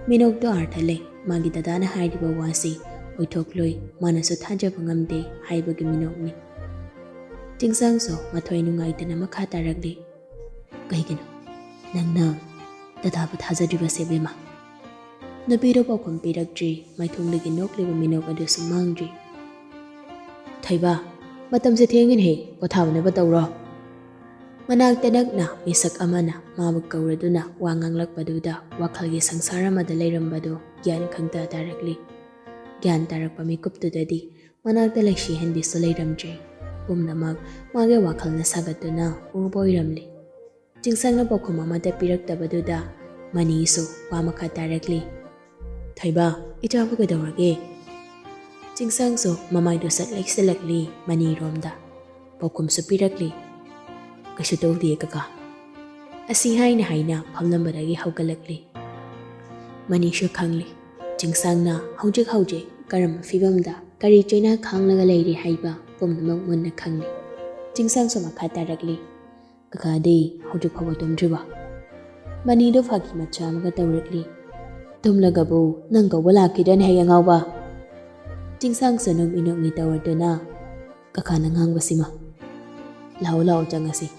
ꯃꯤꯅꯣꯛꯇꯨ ꯑꯥꯔꯊ ꯂꯩ꯫ ꯃꯥꯒꯤ ꯗꯗꯥꯅ ꯍꯥꯏꯔꯤꯕ ꯋꯥꯁꯤ ꯑꯣꯏꯊꯣꯛꯂꯣꯏ, ꯃꯥꯅꯁꯨ ꯊꯥꯖꯕ ꯉꯝꯗꯦ ꯍꯥꯏꯕꯒꯤ ꯃꯤꯅꯣꯛꯅꯤ꯫ ꯆꯤꯡꯁꯥꯡꯁꯨ ꯃꯊꯣꯏ ꯅꯨꯡꯉꯥꯏꯇꯅ ꯃꯈꯥ ꯇꯥꯔꯛꯂꯤ꯫ ꯀꯩꯒꯤꯅꯣ ꯅꯪꯅ ꯗꯗꯥꯕꯨ ꯊꯥꯖꯗ꯭ꯔꯤꯕꯁꯦ ꯑꯕꯦꯝꯃ? ꯅꯨꯄꯤꯗꯨ ꯄꯥꯎꯈꯨꯝ ꯄꯤꯔꯛꯇ꯭ꯔꯤ꯫ ꯃꯥꯏꯊꯣꯡꯗꯒꯤ ꯅꯣꯛꯂꯤꯕ ꯃꯤꯅꯣꯛ ꯑꯗꯨꯁꯨ ꯃꯥꯡꯗ꯭ꯔꯤ꯫ ꯊꯣꯏꯕ, ꯃꯇꯝꯁꯦ ꯊꯦꯡꯉꯤꯅꯦꯍꯦ, ꯄꯣꯊꯥꯕꯅꯕ ꯇꯧꯔꯣ꯫ ꯃꯅꯥꯛꯇ ꯅꯛꯅ ꯃꯤꯁꯛ ꯑꯃꯅ ꯃꯥꯕꯨ ꯀꯧꯔꯗꯨꯅ ꯋꯥ ꯉꯥꯡꯂꯛꯄꯗꯨꯗ ꯋꯥꯈꯜꯒꯤ ꯁꯪꯁꯥꯔ ꯑꯃꯗ ꯂꯩꯔꯝꯕꯗꯨ ꯒ꯭ꯌꯥꯟ ꯈꯪꯇ ꯇꯥꯔꯛꯂꯤ꯫ ꯒ꯭ꯌꯥꯟ ꯇꯥꯔꯛꯄ ꯃꯤꯀꯨꯞꯇꯨꯗꯗꯤ ꯃꯅꯥꯛꯇ ꯂꯩꯁꯤꯍꯦꯟꯕꯤꯁꯨ ꯂꯩꯔꯝꯗ꯭ꯔꯦ꯫ ꯄꯨꯝꯅꯃꯛ ꯃꯥꯒꯤ ꯋꯥꯈꯜꯅ ꯁꯥꯒꯠꯇꯨꯅ ꯎꯕ ꯑꯣꯏꯔꯝꯂꯤ꯫ ꯆꯤꯡꯁꯥꯡꯅ ꯄꯥꯎꯈꯨꯝ ꯑꯃꯠꯇ ꯄꯤꯔꯛꯇꯕꯗꯨꯗ ꯃꯅꯤꯁꯨ ꯋꯥ ꯃꯈꯥ ꯇꯥꯔꯛꯂꯤ꯫ ꯊꯣꯏꯕ, ꯏꯆꯥꯕꯨ ꯀꯩꯗꯧꯔꯒꯦ? ꯆꯤꯡꯁꯥꯡꯁꯨ ꯃꯃꯥꯏꯗꯨ ꯁꯠ ꯂꯩꯁꯤꯜꯂꯛꯂꯤ ꯃꯅꯤꯔꯣꯝꯗ꯫ ꯄꯥꯎꯈꯨꯝꯁꯨ ꯄꯤꯔꯛꯂꯤ꯫ ꯀꯩꯁꯨ ꯇꯧꯗꯦ ꯀꯀꯥ꯫ ꯑꯁꯤ ꯍꯥꯏꯅ ꯐꯝꯂꯝꯕꯗꯒꯤ ꯍꯧꯒꯠꯂꯛꯂꯤ꯫ ꯃꯅꯤꯁꯨ ꯈꯪꯂꯤ ꯆꯤꯡꯁꯥꯡꯅ ꯍꯧꯖꯤꯛ ꯀꯔꯝꯕ ꯐꯤꯕꯝꯗ ꯀꯔꯤ ꯆꯩꯅꯥ ꯈꯥꯡꯂꯒ ꯂꯩꯔꯤ ꯍꯥꯏꯕ ꯄꯨꯝꯅꯃꯛ ꯃꯨꯟꯅ ꯈꯪꯂꯤ꯫ ꯆꯤꯡꯁꯥꯡꯁꯨ ꯃꯈꯥ ꯇꯥꯔꯛꯂꯤ꯫ ꯀꯀꯥꯗꯤ ꯍꯧꯖꯤꯛ ꯐꯥꯎꯕ ꯇꯨꯝꯗ꯭ꯔꯤꯕ? ꯃꯅꯤꯗꯣ ꯐꯥꯒꯤ ꯃꯆꯥ ꯑꯃꯒ ꯇꯧꯔꯛꯂꯤ꯫ ꯇꯨꯝꯂꯒꯕꯨ ꯅꯪ ꯀꯧꯕ ꯂꯥꯛꯈꯤꯗ꯭ꯔꯅꯤ ꯍꯌꯦꯡ ꯉꯥꯎꯕ? ꯆꯤꯡꯁꯥꯡꯁꯨ ꯅꯣꯛꯃꯤ ꯇꯧꯔꯗꯨꯅ ꯀꯀꯥꯅ ꯉꯥꯡꯕꯁꯤꯃ ꯂꯥꯛꯑꯣ ꯆꯪꯉꯁꯤ.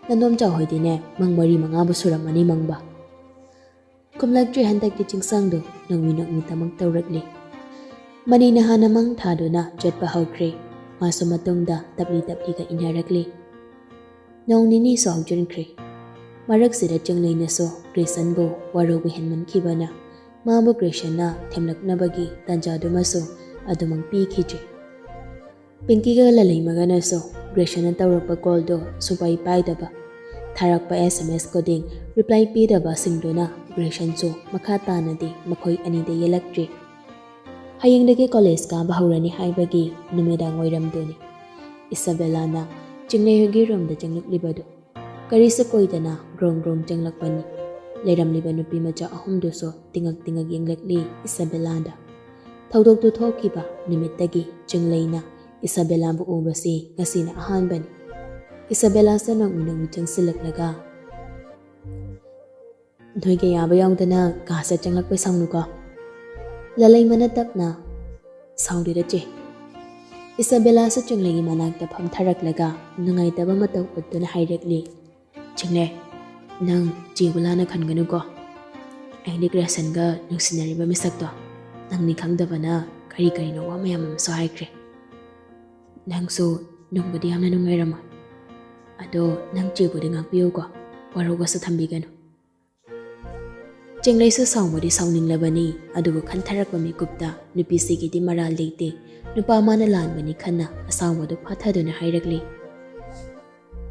ꯅꯟꯗꯣꯝꯆꯥ ꯍꯣꯏꯗꯤꯅꯦ ꯃꯪ 4-5ꯕꯨ ꯁꯨꯔꯝꯃꯅꯤ ꯃꯪꯕ. ꯈꯨꯝꯂꯛꯇ꯭ꯔꯤ ꯍꯟꯗꯛꯀꯤ ꯆꯤꯡꯁꯥꯡꯗꯣ ꯅꯣꯛꯃꯤ ꯇꯃꯛ ꯇꯧꯔꯛꯂꯤ꯫ ꯃꯅꯤꯅ ꯍꯥꯟꯅ ꯃꯪ ꯊꯥꯗꯨꯅ ꯆꯠꯄ ꯍꯧꯈ꯭ꯔꯦ꯫ ꯃꯥꯁꯨ ꯃꯇꯨꯡꯗ ꯇꯞꯂꯤꯒ ꯏꯟꯅꯔꯛꯂꯤ꯫ ꯅꯣꯡ ꯅꯤꯅꯤꯁꯨ ꯍꯧꯖꯤꯟꯈ꯭ꯔꯦ꯫ ꯃꯔꯛꯁꯤꯗ ꯆꯤꯡꯂꯩꯅꯁꯨ ꯒ꯭ꯔꯦꯁꯟꯕꯨ ꯋꯥꯔꯧꯕ ꯍꯦꯟꯃꯟꯈꯤꯕꯅ ꯃꯥꯕꯨ ꯒ꯭ꯔꯦꯁꯟꯅ ꯊꯦꯝꯂꯛꯅꯕꯒꯤ ꯇꯥꯟꯖꯥꯗꯨꯃꯁꯨ ꯑꯗꯨꯃꯛ ꯄꯤꯈꯤꯗ꯭ꯔꯦ꯫ ꯄꯤꯡꯀꯤꯒ ꯂꯂꯩꯃꯒꯅꯁꯨ ꯒ꯭ꯔꯦꯁꯟꯅ ꯇꯧꯔꯛꯄ ꯀꯣꯜꯗꯣ ꯁꯨꯡꯄꯥꯏ ꯄꯥꯏꯗꯕ, ꯊꯥꯔꯛꯄ SMS ꯈꯨꯗꯤꯡ ꯔꯤꯄ꯭ꯂꯥꯏ ꯄꯤꯗꯕꯁꯤꯡꯗꯨꯅ ꯒ꯭ꯔꯦꯁꯟꯁꯨ ꯃꯈꯥ ꯇꯥꯅꯗꯤ ꯃꯈꯣꯏ ꯑꯅꯤꯗ ꯌꯦꯜꯂꯛꯇ꯭ꯔꯤ꯫ ꯍꯌꯦꯡꯗꯒꯤ ꯀꯣꯂꯦꯖ ꯀꯥꯕ ꯍꯧꯔꯅꯤ ꯍꯥꯏꯕꯒꯤ ꯅꯨꯃꯤꯗꯥꯡ ꯋꯥꯏꯔꯝꯗꯨꯅꯤ ꯏꯁꯥꯕꯦꯂꯥꯅ ꯆꯤꯡꯂꯩꯍꯣꯏꯒꯤ ꯔꯨꯝꯗ ꯆꯪꯂꯛꯂꯤꯕꯗꯨ꯫ ꯀꯔꯤꯁꯨ ꯀꯣꯏꯗꯅ ꯒ꯭ꯔꯣꯡ ꯆꯪꯂꯛꯄꯅꯤ꯫ ꯂꯩꯔꯝꯂꯤꯕ ꯅꯨꯄꯤ ꯃꯆꯥ 3ꯗꯨꯁꯨ ꯇꯤꯡꯉꯛ ꯌꯦꯡꯂꯛꯂꯤ ꯏꯁꯥꯕꯦꯂꯥꯗ꯫ ꯊꯧꯗꯣꯛꯇꯨ ꯊꯣꯛꯈꯤꯕ ꯅꯨꯃꯤꯠꯇꯒꯤ ꯆꯤꯡꯂꯩꯅ ꯏꯁꯥꯕꯦꯂꯥꯕꯨ ꯎꯕꯁꯤ ꯉꯁꯤꯅ ꯑꯍꯥꯟꯕꯅꯤ꯫ ꯏꯁꯥꯕꯦꯂꯥꯁꯨ ꯅꯣꯛꯃꯤ ꯆꯪꯁꯤꯜꯂꯛꯂꯒ ꯅꯣꯏꯒ ꯌꯥꯕ ꯌꯥꯎꯗꯅ ꯀꯥꯁꯦ ꯆꯪꯂꯛꯄ ꯁꯥꯎꯅꯨꯀꯣ. ꯂꯂꯩꯃꯅ ꯇꯞꯅ ꯁꯥꯎꯗꯦꯗ ꯆꯦ. ꯏꯁꯥꯕꯦꯂꯥꯁꯨ ꯆꯤꯡꯂꯩꯒꯤ ꯃꯅꯥꯛꯇ ꯐꯝꯊꯔꯛꯂꯒ ꯅꯨꯡꯉꯥꯏꯇꯕ ꯃꯇꯧ ꯎꯠꯇꯨꯅ ꯍꯥꯏꯔꯛꯂꯤ꯫ ꯆꯤꯡꯂꯩ, ꯅꯪ ꯆꯦꯕꯨ ꯂꯥꯟꯅ ꯈꯟꯒꯅꯨꯀꯣ. ꯑꯩꯗꯤ ꯒ꯭ꯔꯦꯁꯟꯒ ꯅꯨꯡꯁꯤꯅꯔꯤꯕ ꯃꯤꯁꯛꯇꯣ ꯅꯪꯅꯤ ꯈꯪꯗꯕꯅ ꯀꯔꯤꯅꯣ ꯋꯥ ꯃꯌꯥꯝ ꯑꯃꯁꯨ ꯍꯥꯏꯈ꯭ꯔꯦ. ꯅꯪꯁꯨ ꯅꯨꯡꯕꯨꯗꯤ ꯌꯥꯝꯅ ꯅꯨꯡꯉꯥꯏꯔꯝꯃꯣꯏ. ꯑꯗꯣ ꯅꯪ ꯆꯦꯕꯨꯗꯤ ꯉꯥꯛꯄꯤꯌꯨꯀꯣ, ꯋꯥꯔꯧꯕꯁꯨ ꯊꯝꯕꯤꯒꯅꯨ. ꯆꯤꯡꯂꯩꯁꯨ ꯁꯥꯎꯕꯗꯤ ꯁꯥꯎꯅꯤꯡꯂꯕꯅꯤ, ꯑꯗꯨꯕꯨ ꯈꯟꯊꯔꯛꯄ ꯃꯤꯀꯨꯞꯇ ꯅꯨꯄꯤꯁꯤꯒꯤꯗꯤ ꯃꯔꯥꯜ ꯂꯩꯇꯦ, ꯅꯨꯄꯥ ꯃꯥꯅ ꯂꯥꯟꯕꯅꯤ ꯈꯟꯅ ꯑꯁꯥꯎꯕꯗꯨ ꯐꯥꯊꯗꯨꯅ ꯍꯥꯏꯔꯛꯂꯤ꯫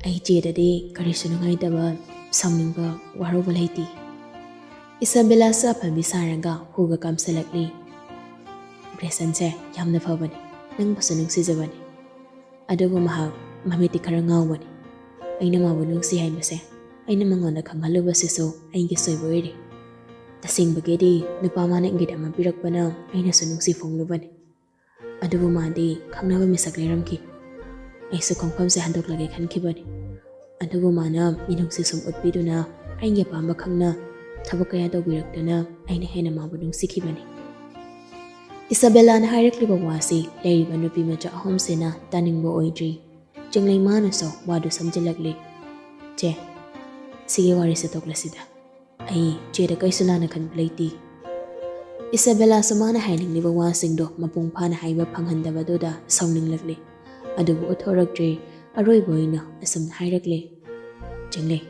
ꯑꯩ ꯆꯦꯗꯗꯤ ꯀꯔꯤꯁꯨ ꯅꯨꯡꯉꯥꯏꯇꯕ, ꯁꯥꯎꯅꯤꯡꯕ, ꯋꯥꯔꯧꯕ ꯂꯩꯇꯦ. ꯏꯁꯥꯕꯦꯂꯥꯁꯨ ꯑꯐꯕꯤ ꯁꯥꯔꯒ ꯍꯨꯒ ꯀꯥꯝꯁꯤꯜꯂꯛꯂꯤ꯫ ꯒ꯭ꯔꯦꯁꯟꯁꯦ ꯌꯥꯝꯅ ꯐꯕꯅꯤ, ꯅꯪꯕꯨꯁꯨ ꯅꯨꯡꯁꯤꯖꯕꯅꯤ. ꯑꯗꯨꯕꯨ ꯃꯍꯥꯛ ꯃꯃꯤꯠꯇꯤ ꯈꯔ ꯉꯥꯎꯕꯅꯤ. ꯑꯩꯅ ꯃꯥꯕꯨ ꯅꯨꯡꯁꯤ ꯍꯥꯏꯕꯁꯦ ꯑꯩꯅ ꯃꯉꯣꯟꯗ ꯈꯪꯍꯜꯂꯨꯕꯁꯤꯁꯨ ꯑꯩꯒꯤ ꯁꯣꯏꯕ ꯑꯣꯏꯔꯦ. ꯇꯁꯦꯡꯕꯒꯤꯗꯤ ꯅꯨꯄꯥ ꯃꯥꯅ ꯏꯪꯒꯤꯠ ꯑꯃ ꯄꯤꯔꯛꯄꯅ ꯑꯩꯅꯁꯨ ꯅꯨꯡꯁꯤ ꯐꯣꯡꯂꯨꯕꯅꯤ. ꯑꯗꯨꯕꯨ ꯃꯥꯗꯤ ꯈꯪꯅꯕ ꯃꯤꯁꯛ ꯂꯩꯔꯝꯈꯤ. ꯑꯩꯁꯨ ꯈꯣꯡꯐꯝꯁꯦ ꯍꯟꯗꯣꯛꯂꯒꯦ ꯈꯟꯈꯤꯕꯅꯤ. ꯑꯗꯨꯕꯨ ꯃꯥꯅ ꯃꯤꯅꯨꯡꯁꯤ ꯁꯨꯝ ꯎꯠꯄꯤꯗꯨꯅ ꯑꯩꯒꯤ ꯑꯄꯥꯝꯕ ꯈꯪꯅ ꯊꯕꯛ ꯀꯌꯥ ꯇꯧꯕꯤꯔꯛꯇꯨꯅ ꯑꯩꯅ ꯍꯦꯟꯅ ꯃꯥꯕꯨ ꯅꯨꯡꯁꯤꯈꯤꯕꯅꯤ꯫ ꯏꯁꯥꯕꯦꯂꯥꯅ ꯍꯥꯏꯔꯛꯂꯤꯕ ꯋꯥꯁꯤ ꯂꯩꯔꯤꯕ ꯅꯨꯄꯤ ꯃꯆꯥ 3ꯁꯤꯅ ꯇꯥꯅꯤꯡꯕ ꯑꯣꯏꯗ꯭ꯔꯤ꯫ ꯆꯤꯡꯂꯩ ꯃꯥꯅꯁꯨ ꯋꯥꯗꯨ ꯁꯝꯖꯤꯜꯂꯛꯂꯤ꯫ ꯆꯦ, ꯁꯤꯒꯤ ꯋꯥꯔꯤꯁꯦ ꯇꯣꯛꯂꯁꯤꯗ. ꯑꯩ ꯆꯦꯗ ꯀꯩꯁꯨ ꯂꯥꯟꯅ ꯈꯟꯕ ꯂꯩꯇꯦ. ꯏꯁꯥꯕꯦꯂꯥꯁꯨ ꯃꯥꯅ ꯍꯥꯏꯅꯤꯡꯂꯤꯕ ꯋꯥꯁꯤꯡꯗꯣ ꯃꯄꯨꯡ ꯐꯥꯅ ꯍꯥꯏꯕ ꯐꯪꯍꯟꯗꯕꯗꯨꯗ ꯁꯥꯎꯅꯤꯡꯂꯛꯂꯤ꯫ ꯑꯗꯨꯕꯨ ꯎꯠꯊꯣꯔꯛꯇ꯭ꯔꯤ꯫ ꯑꯔꯣꯏꯕ ꯑꯣꯏꯅ ꯑꯁꯨꯝꯅ ꯍꯥꯏꯔꯛꯂꯤ꯫ ꯆꯤꯡꯂꯩ,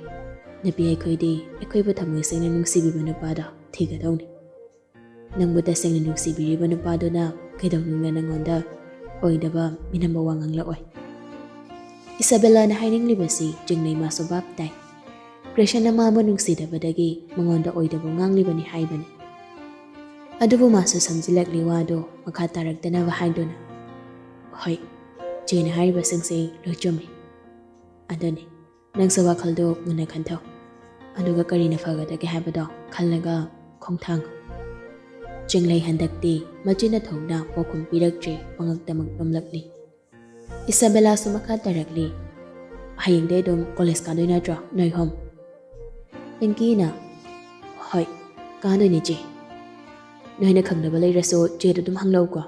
ꯅꯨꯄꯤ ꯑꯩꯈꯣꯏꯗꯤ ꯑꯩꯈꯣꯏꯕꯨ ꯊꯃꯣꯏ ꯁꯦꯡꯅ ꯅꯨꯡꯁꯤꯕꯤꯕ ꯅꯨꯄꯥꯗ ꯊꯤꯒꯗꯧꯅꯤ. ꯅꯪꯕꯨ ꯇꯁꯦꯡꯅ ꯅꯨꯡꯁꯤꯕꯤꯔꯤꯕ ꯅꯨꯄꯥꯗꯨꯅ ꯀꯩꯗꯧꯅꯨꯡꯗ ꯅꯪꯉꯣꯟꯗ ꯑꯣꯏꯗꯕ ꯃꯤꯅꯝꯕ ꯋꯥ ꯉꯥꯡꯂꯛꯑꯣꯏ꯫ ꯏꯁꯥꯕꯦꯂꯥꯅ ꯍꯥꯏꯅꯤꯡꯂꯤꯕꯁꯤ ꯆꯤꯡꯂꯩ ꯃꯥꯁꯨ ꯚꯥꯞ ꯇꯥꯏ꯫ ꯒ꯭ꯔꯦꯁꯟꯅ ꯃꯥꯕꯨ ꯅꯨꯡꯁꯤꯗꯕꯗꯒꯤ ꯃꯉꯣꯟꯗ ꯑꯣꯏꯗꯕ ꯉꯥꯡꯂꯤꯕꯅꯤ ꯍꯥꯏꯕꯅꯤ꯫ ꯑꯗꯨꯕꯨ ꯃꯥꯁꯨ ꯁꯝꯖꯤꯜꯂꯛꯂꯤ ꯋꯥꯗꯣ ꯃꯈꯥ ꯇꯥꯔꯛꯇꯅꯕ ꯍꯥꯏꯗꯨꯅ, ꯍꯣꯏ, ꯆꯦꯅ ꯍꯥꯏꯔꯤꯕꯁꯤꯡꯁꯦ ꯂꯣꯏ ꯆꯨꯝꯃꯤ. ꯑꯗꯨꯅꯤ, ꯅꯪꯁꯨ ꯋꯥꯈꯜꯗꯣ ꯃꯨꯟꯅ ꯈꯟꯊꯧ, ꯑꯗꯨꯒ ꯀꯔꯤꯅ ꯐꯒꯗꯒꯦ ꯍꯥꯏꯕꯗꯣ ꯈꯜꯂꯒ ꯈꯣꯡꯊꯥꯡꯉꯨ꯫ ꯆꯤꯡꯂꯩ ꯍꯟꯗꯛꯇꯤ ꯃꯆꯤꯟꯅ ꯊꯣꯛꯅ ꯄꯥꯎꯈꯨꯝ ꯄꯤꯔꯛꯇ꯭ꯔꯤ, ꯃꯉꯛꯇꯃꯛ ꯅꯣꯝꯂꯛꯂꯤ꯫ ꯏꯁꯥꯕꯦꯂꯥꯁꯨ ꯃꯈꯥ ꯇꯥꯔꯛꯂꯤ꯫ ꯍꯌꯦꯡꯗꯩ ꯑꯗꯨꯝ ꯀꯣꯂꯦꯖ ꯀꯥꯗꯣꯏ ꯅꯠꯇ꯭ꯔꯣ ꯅꯣꯏ ꯍꯣꯝ? ꯄꯤꯡꯀꯤꯅ ꯍꯣꯏ, ꯀꯥꯗꯣꯏꯅꯤ ꯆꯦ. ꯅꯣꯏꯅ ꯈꯪꯗꯕ ꯂꯩꯔꯁꯨ ꯆꯦꯗ ꯑꯗꯨꯝ ꯍꯪꯂꯛꯎꯀꯣ.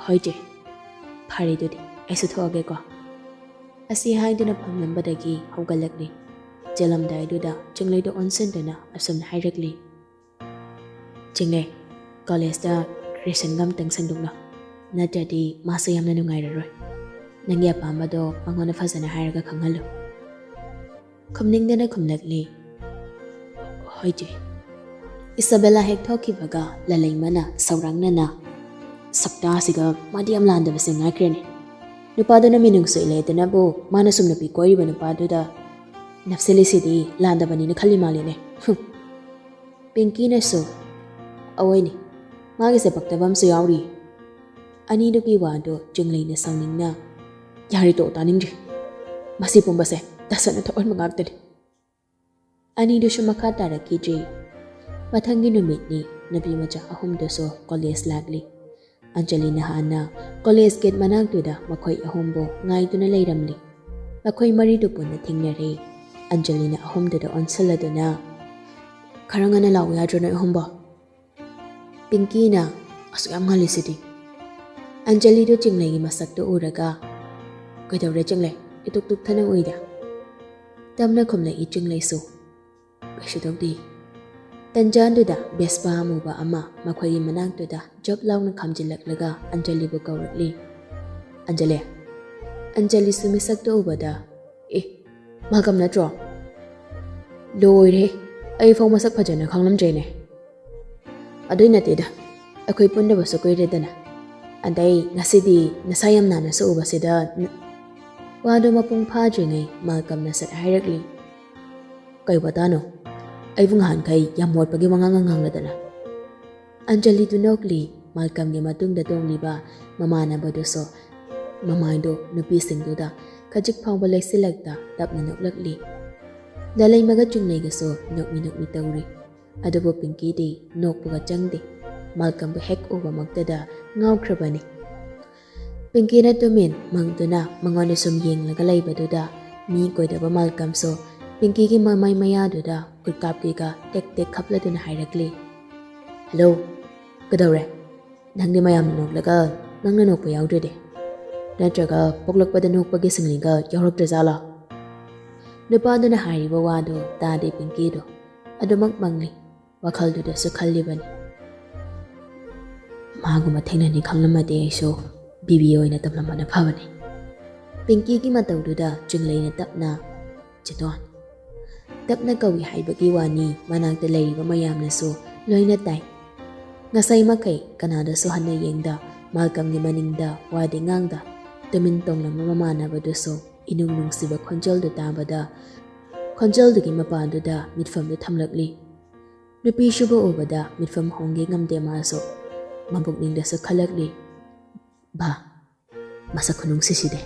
ꯍꯣꯏ ꯆꯦ. ꯐꯔꯦ ꯑꯗꯨꯗꯤ ꯑꯩꯁꯨ ꯊꯣꯛꯑꯒꯦꯀꯣ. ꯑꯁꯤ ꯍꯥꯏꯗꯨꯅ ꯐꯝꯂꯝꯕꯗꯒꯤ ꯍꯧꯒꯠꯂꯛꯂꯤ꯫ ꯆꯦꯜꯂꯝꯗꯥꯏꯗꯨꯗ ꯆꯤꯡꯂꯩꯗ ꯑꯣꯟꯁꯤꯟꯗꯨꯅ ꯑꯁꯨꯝꯅ ꯍꯥꯏꯔꯛꯂꯤ꯫ ꯆꯤꯡꯂꯩ, ꯀꯣꯂꯦꯖꯇ ꯒ꯭ꯔꯦꯁꯟꯒ ꯑꯝꯇꯪ ꯁꯟꯗꯣꯛꯅꯧ, ꯅꯠꯇ꯭ꯔꯗꯤ ꯃꯥꯁꯨ ꯌꯥꯝꯅ ꯅꯨꯡꯉꯥꯏꯔꯔꯣꯏ. ꯅꯪꯒꯤ ꯑꯄꯥꯝꯕꯗꯣ ꯃꯉꯣꯟꯗ ꯐꯖꯅ ꯍꯥꯏꯔꯒ ꯈꯪꯍꯜꯂꯨ. ꯈꯨꯝꯅꯤꯡꯗꯅ ꯈꯨꯝꯂꯛꯂꯤ꯫ ꯍꯣꯏ ꯆꯦ. ꯏꯁꯥꯕꯦꯂꯥ ꯍꯦꯛ ꯊꯣꯛꯈꯤꯕꯒ ꯂꯂꯩꯃꯅ ꯁꯧꯔꯥꯡꯅꯅ, ꯁꯛꯇꯥꯁꯤꯒ ꯃꯥꯗꯤ ꯌꯥꯝ ꯂꯥꯟꯗꯕꯁꯦ ꯉꯥꯏꯈ꯭ꯔꯦꯅꯦ. ꯅꯨꯄꯥꯗꯨꯅ ꯃꯤꯅꯨꯡꯁꯤ ꯏꯜꯂꯦꯗꯅꯕꯨ ꯃꯥꯅ ꯁꯨꯝ ꯅꯨꯄꯤ ꯀꯣꯏꯔꯤꯕ ꯅꯨꯄꯥꯗꯨꯗ ꯅꯞꯁꯤꯜꯂꯤꯁꯤꯗꯤ ꯂꯥꯟꯗꯕꯅꯤꯅ ꯈꯜꯂꯤ ꯃꯥꯜꯂꯤꯅꯦ. ꯄꯤꯡꯀꯤꯅꯁꯨ ꯑꯋꯣꯏꯅꯦ, ꯃꯥꯒꯤꯁꯦ ꯄꯛꯇꯕ ꯑꯃꯁꯨ ꯌꯥꯎꯔꯤ. ꯑꯅꯤꯗꯨꯒꯤ ꯋꯥꯗꯣ ꯆꯤꯡꯂꯩꯅ ꯁꯥꯎꯅꯤꯡꯅ, ꯌꯥꯔꯦ ꯇꯣꯛꯑꯣ, ꯇꯥꯅꯤꯡꯗ꯭ꯔꯤ. ꯃꯁꯤ ꯄꯨꯝꯕꯁꯦ ꯇꯁꯠꯅ ꯊꯣꯛꯍꯟꯕ ꯉꯥꯛꯇꯅꯤ. ꯑꯅꯤꯗꯨꯁꯨ ꯃꯈꯥ ꯇꯥꯔꯛꯈꯤꯗ꯭ꯔꯤ꯫ ꯃꯊꯪꯒꯤ ꯅꯨꯃꯤꯠꯅꯤ ꯅꯨꯄꯤ ꯃꯆꯥ 3ꯗꯨꯁꯨ ꯀꯣꯂꯦꯖ ꯂꯥꯛꯂꯤ꯫ ꯑꯟꯖꯂꯤꯅ ꯍꯥꯟꯅ ꯀꯣꯂꯦꯖ ꯒꯦꯠ ꯃꯅꯥꯛꯇꯨꯗ ꯃꯈꯣꯏ 3ꯕꯨ ꯉꯥꯏꯗꯨꯅ ꯂꯩꯔꯝꯂꯤ꯫ ꯃꯈꯣꯏ ꯃꯔꯤꯗꯨ ꯄꯨꯟꯅ ꯊꯦꯡꯅꯔꯦ꯫ ꯑꯟꯖꯂꯤꯅ ꯑꯍꯨꯝꯗꯨꯗ ꯑꯣꯟꯁꯤꯜꯂꯗꯨꯅ "ꯈꯔ ꯉꯟꯅ ꯂꯥꯛꯎ ꯌꯥꯗ꯭ꯔꯣ ꯅꯣꯏ ꯑꯍꯨꯝꯕꯣ?" ꯄꯤꯡꯀꯤꯅ "ꯑꯁꯨꯛ ꯌꯥꯝ ꯉꯜꯂꯤꯁꯤꯗꯤ?" ꯑꯟꯖꯂꯤꯗꯨ ꯆꯤꯡꯂꯩꯒꯤ ꯃꯁꯛꯇꯨ ꯎꯔꯒ "ꯀꯩꯗꯧꯔꯦ ꯆꯤꯡꯂꯩ? ꯏꯇꯨꯛ ꯇꯨꯛꯊꯅ ꯎꯏꯗ?" ꯇꯞꯅ ꯈꯨꯝꯂꯛꯏ ꯆꯤꯡꯂꯩꯁꯨ "ꯀꯩꯁꯨ ꯇꯧꯗꯦ." ꯇꯟꯖꯥꯗꯨꯗ ꯕꯦꯁꯄꯥ ꯑꯃꯨꯕ ꯑꯃ ꯃꯈꯣꯏꯒꯤ ꯃꯅꯥꯛꯇꯨꯗ ꯖꯞ ꯂꯥꯎꯅ ꯈꯥꯝꯖꯤꯜꯂꯛꯂꯒ ꯑꯟꯖꯂꯤꯕꯨ ꯀꯧꯔꯛꯂꯤ꯫ "ꯑꯟꯖꯂꯤ." ꯑꯟꯖꯂꯤꯁꯨ ꯃꯤꯁꯛꯇꯨ ꯎꯕꯗ "ꯑꯦ, ꯃꯥꯜꯀꯝ ꯅꯠꯇ꯭ꯔꯣ? ꯂꯣꯏꯔꯦ, ꯑꯩꯐꯥꯎ ꯃꯁꯛ ꯐꯖꯅ ꯈꯪꯂꯝꯗ꯭ꯔꯦꯅꯦ." "ꯑꯗꯨꯏ ꯅꯠꯇꯦꯗ, ꯑꯩꯈꯣꯏ ꯄꯨꯟꯗꯕꯁꯨ ꯀꯨꯏꯔꯦꯗꯅ. ꯑꯗꯩ ꯉꯁꯤꯗꯤ ꯅꯁꯥ ꯌꯥꯝ ꯅꯥꯟꯅꯁꯨ ꯎꯕꯁꯤꯗ..." ꯋꯥꯗꯨ ꯃꯄꯨꯡ ꯐꯥꯗ꯭ꯔꯤꯉꯩ ꯃꯥꯜꯀꯝꯅ ꯁꯠ ꯍꯥꯏꯔꯛꯂꯤ꯫ "ꯀꯩ ꯋꯥꯇꯥꯅꯣ? ꯑꯩꯕꯨ ꯉꯍꯥꯟꯈꯩ ꯌꯥꯝ ꯃꯣꯠꯄꯒꯤ ꯋꯥꯉꯥꯡ ꯉꯥꯡꯂꯗꯅ." ꯑꯟꯖꯂꯤꯗꯨ ꯅꯣꯛꯂꯤ꯫ ꯃꯥꯜꯀꯝꯒꯤ ꯃꯇꯨꯡꯗ ꯇꯣꯡꯂꯤꯕ ꯃꯃꯥꯟꯅꯕꯗꯨꯁꯨ ꯃꯃꯥꯏꯗꯨ ꯅꯨꯄꯤꯁꯤꯡꯗꯨꯗ ꯈꯖꯤꯛ ꯐꯥꯎꯕ ꯂꯩꯁꯤꯜꯂꯛꯇ ꯇꯞꯅ ꯅꯣꯛꯂꯛꯂꯤ꯫ ꯂꯂꯩꯃꯒ ꯆꯤꯡꯂꯩꯒꯁꯨ ꯅꯣꯛꯃꯤ ꯅꯣꯛꯃꯤ ꯇꯧꯔꯤ꯫ ꯑꯗꯨꯕꯨ ꯄꯤꯡꯀꯤꯗꯤ ꯅꯣꯛꯄꯒ ꯆꯪꯗꯦ꯫ ꯃꯥꯜꯀꯝꯕꯨ ꯍꯦꯛ ꯎꯕꯃꯛꯇꯗ ꯉꯥꯎꯈ꯭ꯔꯕꯅꯤ꯫ ꯄꯤꯡꯀꯤꯅ ꯇꯨꯃꯤꯟ ꯃꯪꯗꯨꯅ ꯃꯉꯣꯟꯗ ꯁꯨꯝ ꯌꯦꯡꯂꯒ ꯂꯩꯕꯗꯨꯗ ꯃꯤ ꯀꯣꯏꯗꯕ ꯃꯥꯜꯀꯝꯁꯨ ꯄꯤꯡꯀꯤꯒꯤ ꯃꯃꯩ ꯃꯌꯥꯗꯨꯗ ꯈꯨꯠꯀꯥꯞꯄꯤꯒ ꯇꯦꯛ ꯇꯦꯛ ꯈꯞꯂꯗꯨꯅ ꯍꯥꯏꯔꯛꯂꯤ꯫ "ꯍꯜꯂꯣ, ꯀꯩꯗꯧꯔꯦ? ꯅꯪꯗꯤ ꯃꯌꯥꯝꯅ ꯅꯣꯛꯂꯒ ꯅꯪꯅ ꯅꯣꯛꯄ ꯌꯥꯎꯗ꯭ꯔꯗꯤ? ꯅꯠꯇ꯭ꯔꯒ ꯄꯣꯛꯂꯛꯄꯗ ꯅꯣꯛꯄꯒꯤ ꯁꯤꯡꯂꯤꯒ ꯌꯥꯎꯔꯛꯇ꯭ꯔꯖꯥꯠꯂꯣ?" ꯅꯨꯄꯥꯗꯨꯅ ꯍꯥꯏꯔꯤꯕ ꯋꯥꯗꯨ ꯇꯥꯗꯦ ꯄꯤꯡꯀꯤꯗꯨ꯫ ꯑꯗꯨꯃꯛ ꯃꯪꯂꯤ꯫ ꯋꯥꯈꯜꯗꯨꯗꯁꯨ ꯈꯜꯂꯤꯕꯅꯤ, ꯃꯥꯒꯨꯝꯕ ꯊꯦꯡꯅꯅꯤ ꯈꯪꯂꯝꯃꯗꯤ ꯑꯩꯁꯨ ꯕꯤꯕꯤ ꯑꯣꯏꯅ ꯇꯝꯂꯝꯕꯅ ꯐꯕꯅꯤ꯫ ꯄꯤꯡꯀꯤꯒꯤ ꯃꯇꯧꯗꯨꯗ ꯆꯤꯡꯂꯩꯅ ꯇꯞꯅ "ꯆꯦꯇꯣꯟ." ꯇꯞꯅ ꯀꯧꯏ ꯍꯥꯏꯕꯒꯤ ꯋꯥꯅꯤ ꯃꯅꯥꯛꯇ ꯂꯩꯔꯤꯕ ꯃꯌꯥꯝꯅꯁꯨ ꯂꯣꯏꯅ ꯇꯥꯏ꯫ ꯉꯁꯥꯏ ꯃꯈꯩ ꯀꯅꯥꯗꯁꯨ ꯍꯟꯅ ꯌꯦꯡꯗ ꯃꯥꯜꯀꯝꯒꯤ ꯃꯅꯤꯡꯗ ꯋꯥꯗꯤ ꯉꯥꯡꯗ ꯇꯨꯃꯤꯟ ꯇꯣꯡꯂꯝꯕ ꯃꯃꯥꯟꯅꯕꯗꯨꯁꯨ ꯏꯅꯨꯡ ꯅꯨꯡꯁꯤꯕ ꯈꯣꯟꯖꯦꯜꯗꯨ ꯇꯥꯕꯗ ꯈꯣꯟꯖꯦꯜꯗꯨꯒꯤ ꯃꯄꯥꯗꯨꯗ ꯃꯤꯠꯐꯝꯗꯨ ꯊꯝꯂꯛꯂꯤ꯫ ꯅꯨꯄꯤꯁꯤꯕꯨ ꯎꯕꯗ ꯃꯤꯠꯐꯝ ꯍꯣꯡꯒꯦ ꯉꯝꯗꯦ ꯃꯥꯁꯨ꯫ ꯃꯕꯨꯛꯅꯤꯡꯗꯁꯨ ꯈꯜꯂꯛꯂꯤ, "ꯚꯥ, ꯃꯁꯛ ꯈꯨꯅꯨꯡꯁꯤꯁꯤꯗꯤ꯫